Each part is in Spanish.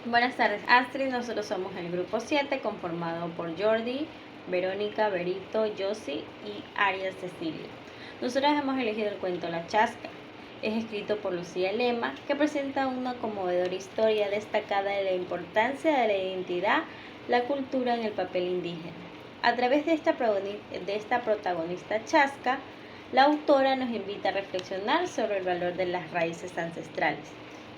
Buenas tardes, Astrid. Nosotros somos el grupo 7, conformado por Jordi, Verónica, Berito, Yossi y Arias Cecilia. Nosotros hemos elegido el cuento La Chasca. Es escrito por Lucía Lema, que presenta una conmovedora historia destacada de la importancia de la identidad, la cultura en el papel indígena. A través de esta protagonista chasca, la autora nos invita a reflexionar sobre el valor de las raíces ancestrales.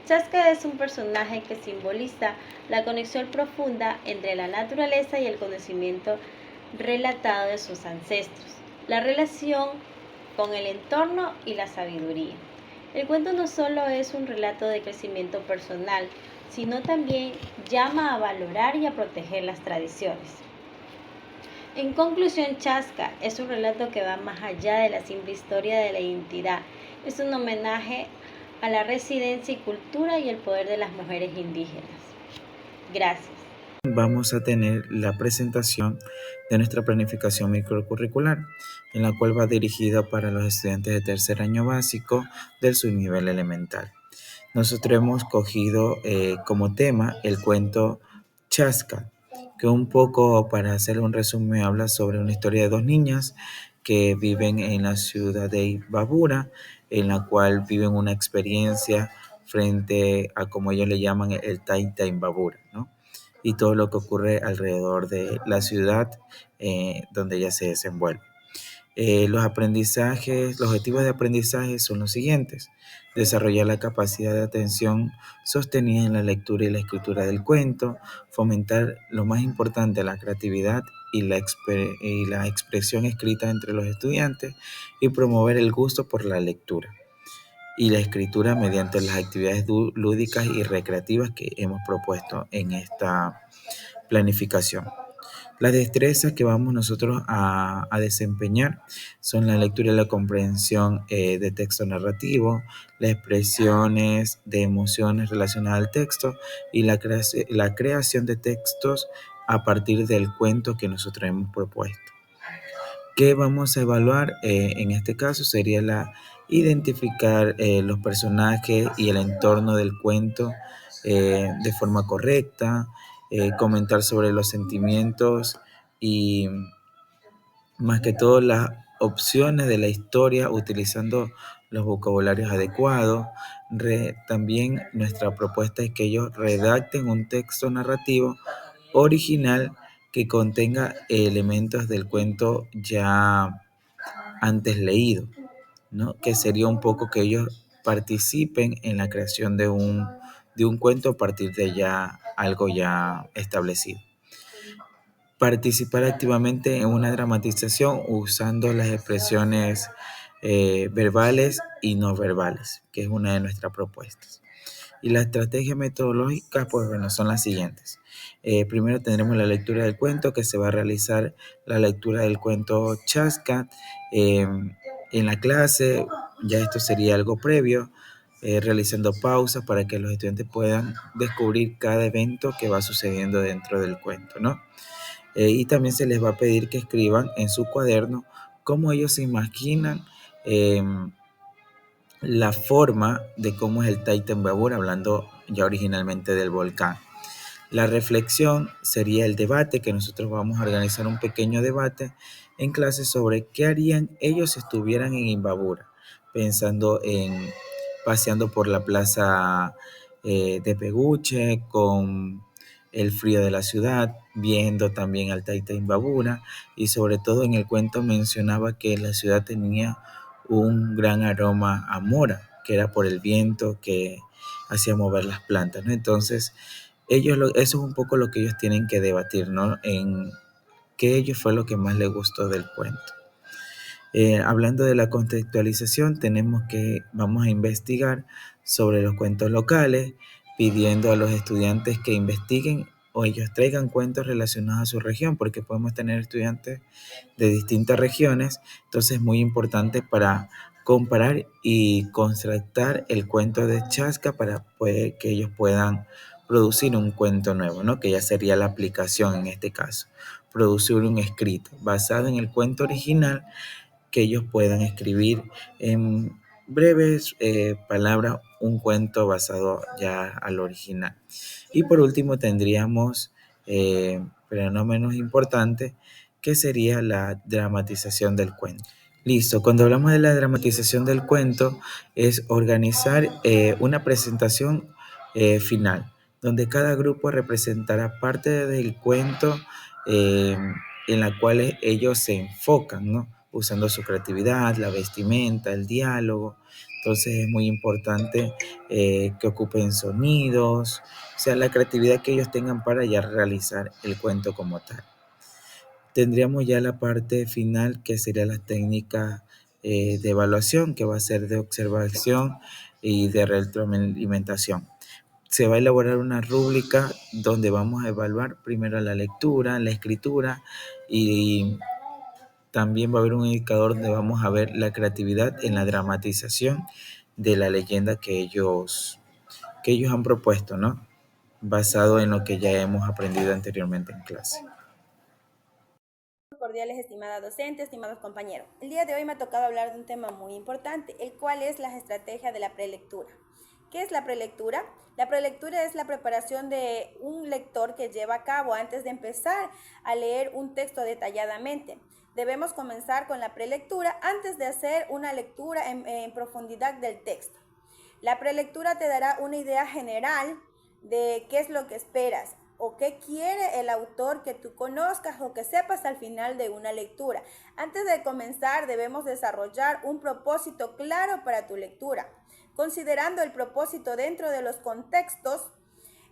Chasca es un personaje que simboliza la conexión profunda entre la naturaleza y el conocimiento relatado de sus ancestros, la relación con el entorno y la sabiduría. El cuento no solo es un relato de crecimiento personal, sino también llama a valorar y a proteger las tradiciones. En conclusión, Chasca es un relato que va más allá de la simple historia de la identidad. Es un homenaje a la residencia y cultura y el poder de las mujeres indígenas. Gracias. Vamos a tener la presentación de nuestra planificación microcurricular, en la cual va dirigida para los estudiantes de tercer año básico del subnivel elemental. Nosotros hemos cogido como tema el cuento Chasca, que un poco, para hacer un resumen, habla sobre una historia de dos niñas que viven en la ciudad de Imbabura, en la cual viven una experiencia frente a, como ellos le llaman, el Taita Imbabura, ¿no? Y todo lo que ocurre alrededor de la ciudad donde ella se desenvuelve. Los objetivos de aprendizaje son los siguientes: desarrollar la capacidad de atención sostenida en la lectura y la escritura del cuento, fomentar lo más importante, la creatividad y la expresión escrita entre los estudiantes, y promover el gusto por la lectura y la escritura mediante las actividades lúdicas y recreativas que hemos propuesto en esta planificación. Las destrezas que vamos nosotros a desempeñar son la lectura y la comprensión de texto narrativo, las expresiones de emociones relacionadas al texto y la creación de textos a partir del cuento que nosotros hemos propuesto. ¿Qué vamos a evaluar? En este caso sería identificar los personajes y el entorno del cuento de forma correcta, comentar sobre los sentimientos y más que todo las opciones de la historia utilizando los vocabularios adecuados. También nuestra propuesta es que ellos redacten un texto narrativo original que contenga elementos del cuento ya antes leído, ¿no? Que sería un poco que ellos participen en la creación de un cuento a partir de ya algo ya establecido. Participar activamente en una dramatización usando las expresiones verbales y no verbales, que es una de nuestras propuestas. Y las estrategias metodológicas, pues bueno, son las siguientes. Primero tendremos la lectura del cuento, que se va a realizar la lectura del cuento Chasca en la clase. Ya esto sería algo previo, realizando pausas para que los estudiantes puedan descubrir cada evento que va sucediendo dentro del cuento, ¿no? Y también se les va a pedir que escriban en su cuaderno cómo ellos se imaginan la forma de cómo es el Titan Babur, hablando ya originalmente del volcán. La reflexión sería el debate, que nosotros vamos a organizar un pequeño debate en clase sobre qué harían ellos si estuvieran en Imbabura, pensando en paseando por la plaza de Peguche con el frío de la ciudad, viendo también al Taita Imbabura, y sobre todo en el cuento mencionaba que la ciudad tenía un gran aroma a mora, que era por el viento que hacía mover las plantas, ¿no? Entonces, eso es un poco lo que ellos tienen que debatir, ¿no? En qué ellos fue lo que más les gustó del cuento. Hablando de la contextualización, vamos a investigar sobre los cuentos locales, pidiendo a los estudiantes que investiguen o ellos traigan cuentos relacionados a su región, porque podemos tener estudiantes de distintas regiones. Entonces es muy importante para comparar y contrastar el cuento de Chasca para que ellos puedan producir un cuento nuevo, ¿no? Que ya sería la aplicación en este caso. Producir un escrito basado en el cuento original que ellos puedan escribir breves palabras, un cuento basado ya al original. Y por último tendríamos, pero no menos importante, que sería la dramatización del cuento. Listo, cuando hablamos de la dramatización del cuento es organizar una presentación final, donde cada grupo representará parte del cuento eh, en la cual ellos se enfocan, ¿no? Usando su creatividad, la vestimenta, el diálogo. Entonces es muy importante que ocupen sonidos, o sea, la creatividad que ellos tengan para ya realizar el cuento como tal. Tendríamos ya la parte final que sería la técnica de evaluación, que va a ser de observación y de retroalimentación. Se va a elaborar una rúbrica donde vamos a evaluar primero la lectura, la escritura y también va a haber un indicador donde vamos a ver la creatividad en la dramatización de la leyenda que ellos han propuesto, ¿no? Basado en lo que ya hemos aprendido anteriormente en clase. Cordiales, estimada docente, estimados compañeros. El día de hoy me ha tocado hablar de un tema muy importante, el cual es la estrategia de la prelectura. ¿Qué es la prelectura? La prelectura es la preparación de un lector que lleva a cabo antes de empezar a leer un texto detalladamente. Debemos comenzar con la prelectura antes de hacer una lectura en profundidad del texto. La prelectura te dará una idea general de qué es lo que esperas o qué quiere el autor que tú conozcas o que sepas al final de una lectura. Antes de comenzar debemos desarrollar un propósito claro para tu lectura, considerando el propósito dentro de los contextos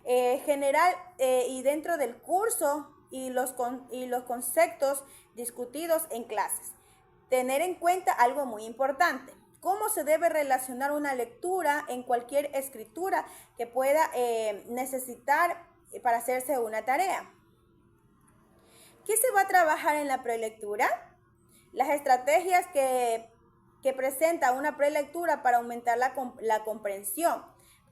general y dentro del curso y los conceptos discutidos en clases. Tener en cuenta algo muy importante: cómo se debe relacionar una lectura en cualquier escritura que pueda necesitar para hacerse una tarea. ¿Qué se va a trabajar en la prelectura? Las estrategias que presenta una prelectura para aumentar la comprensión,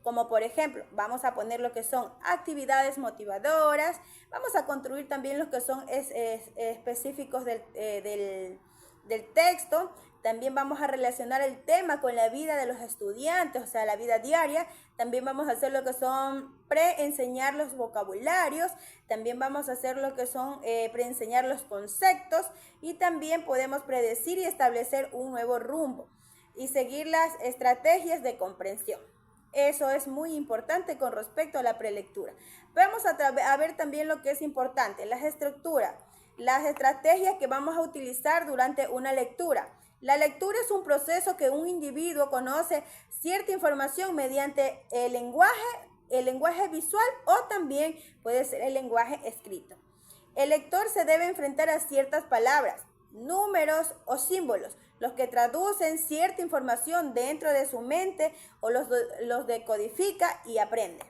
como por ejemplo, vamos a poner lo que son actividades motivadoras, vamos a construir también lo que son específicos del texto. También vamos a relacionar el tema con la vida de los estudiantes, o sea, la vida diaria. También vamos a hacer lo que son preenseñar los vocabularios. También vamos a hacer lo que son preenseñar los conceptos. Y también podemos predecir y establecer un nuevo rumbo y seguir las estrategias de comprensión. Eso es muy importante con respecto a la prelectura. Vamos a ver también lo que es importante: las estructuras, las estrategias que vamos a utilizar durante una lectura. La lectura es un proceso que un individuo conoce cierta información mediante el lenguaje visual o también puede ser el lenguaje escrito. El lector se debe enfrentar a ciertas palabras, números o símbolos, los que traducen cierta información dentro de su mente o los decodifica y aprende.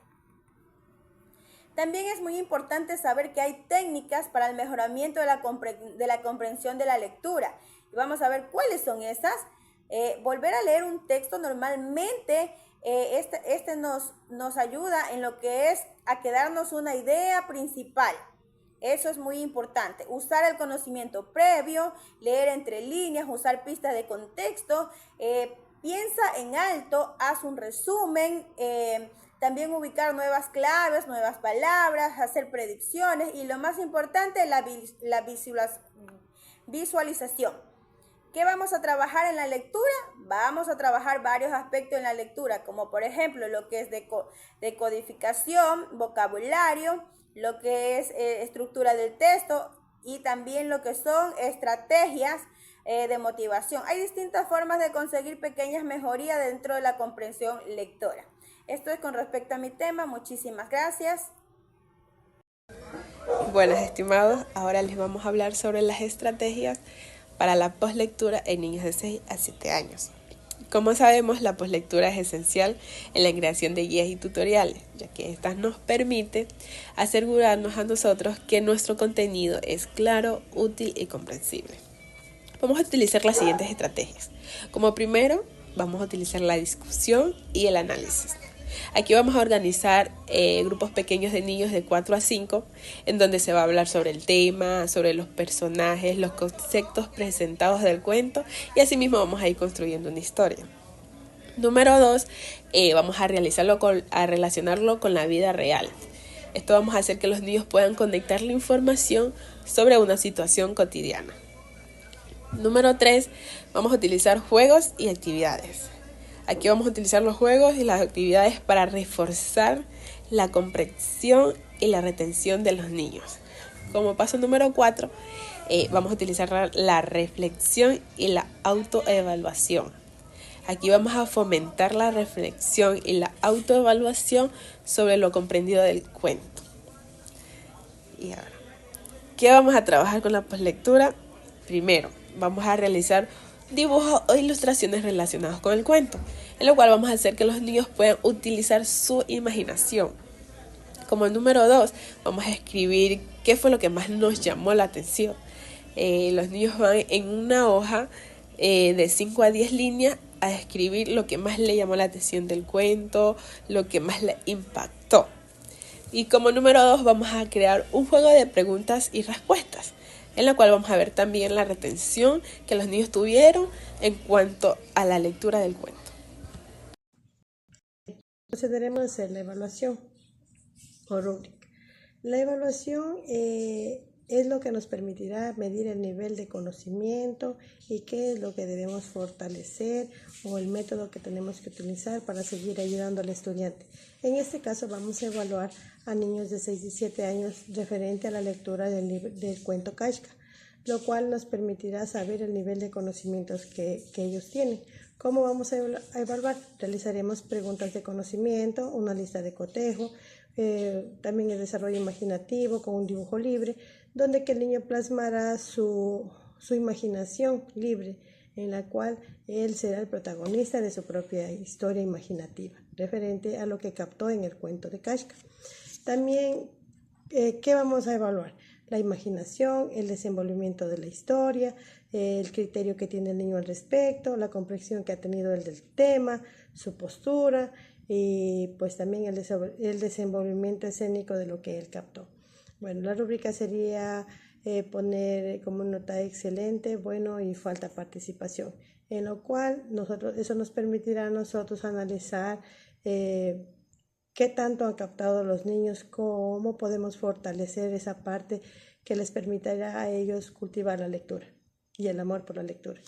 También es muy importante saber que hay técnicas para el mejoramiento de la comprensión de la lectura. Y vamos a ver cuáles son esas. Volver a leer un texto normalmente, nos ayuda en lo que es a quedarnos una idea principal. Eso es muy importante. Usar el conocimiento previo, leer entre líneas, usar pistas de contexto, piensa en alto, haz un resumen, también ubicar nuevas claves, nuevas palabras, hacer predicciones y lo más importante, la visualización. ¿Qué vamos a trabajar en la lectura? Vamos a trabajar varios aspectos en la lectura, como por ejemplo lo que es decodificación, vocabulario, lo que es estructura del texto y también lo que son estrategias de motivación. Hay distintas formas de conseguir pequeñas mejorías dentro de la comprensión lectora. Esto es con respecto a mi tema. Muchísimas gracias. Buenas, estimados. Ahora les vamos a hablar sobre las estrategias para la poslectura en niños de 6 a 7 años. Como sabemos, la poslectura es esencial en la creación de guías y tutoriales, ya que estas nos permite asegurarnos a nosotros que nuestro contenido es claro, útil y comprensible. Vamos a utilizar las siguientes estrategias. Como primero, vamos a utilizar la discusión y el análisis. Aquí vamos a organizar grupos pequeños de niños de 4 a 5, en donde se va a hablar sobre el tema, sobre los personajes, los conceptos presentados del cuento y asimismo vamos a ir construyendo una historia. Número 2, vamos a relacionarlo con la vida real. Esto vamos a hacer que los niños puedan conectar la información sobre una situación cotidiana. Número 3, vamos a utilizar juegos y actividades. Aquí vamos a utilizar los juegos y las actividades para reforzar la comprensión y la retención de los niños. Como paso número 4, vamos a utilizar la reflexión y la autoevaluación. Aquí vamos a fomentar la reflexión y la autoevaluación sobre lo comprendido del cuento. Y ahora, ¿qué vamos a trabajar con la poslectura? Primero, vamos a realizar dibujos o ilustraciones relacionados con el cuento, en lo cual vamos a hacer que los niños puedan utilizar su imaginación. Como número 2, vamos a escribir qué fue lo que más nos llamó la atención. Los niños van en una hoja de 5 a 10 líneas a escribir lo que más le llamó la atención del cuento, lo que más le impactó. Y como número 2, vamos a crear un juego de preguntas y respuestas, en la cual vamos a ver también la retención que los niños tuvieron en cuanto a la lectura del cuento. Procederemos a hacer la evaluación o rúbrica. La evaluación es lo que nos permitirá medir el nivel de conocimiento y qué es lo que debemos fortalecer o el método que tenemos que utilizar para seguir ayudando al estudiante. En este caso vamos a evaluar a niños de 6 y 7 años referente a la lectura del cuento Kashka, lo cual nos permitirá saber el nivel de conocimientos que ellos tienen. ¿Cómo vamos a evaluar? Realizaremos preguntas de conocimiento, una lista de cotejo, también el desarrollo imaginativo con un dibujo libre, donde que el niño plasmará su imaginación libre, en la cual él será el protagonista de su propia historia imaginativa, referente a lo que captó en el cuento de Kashka. También, ¿qué vamos a evaluar? La imaginación, el desenvolvimiento de la historia, el criterio que tiene el niño al respecto, la comprensión que ha tenido él del tema, su postura y pues también el desenvolvimiento escénico de lo que él captó. Bueno, la rúbrica sería poner como nota excelente, bueno y falta participación, en lo cual eso nos permitirá a nosotros analizar qué tanto han captado los niños, cómo podemos fortalecer esa parte que les permitirá a ellos cultivar la lectura y el amor por la lectura.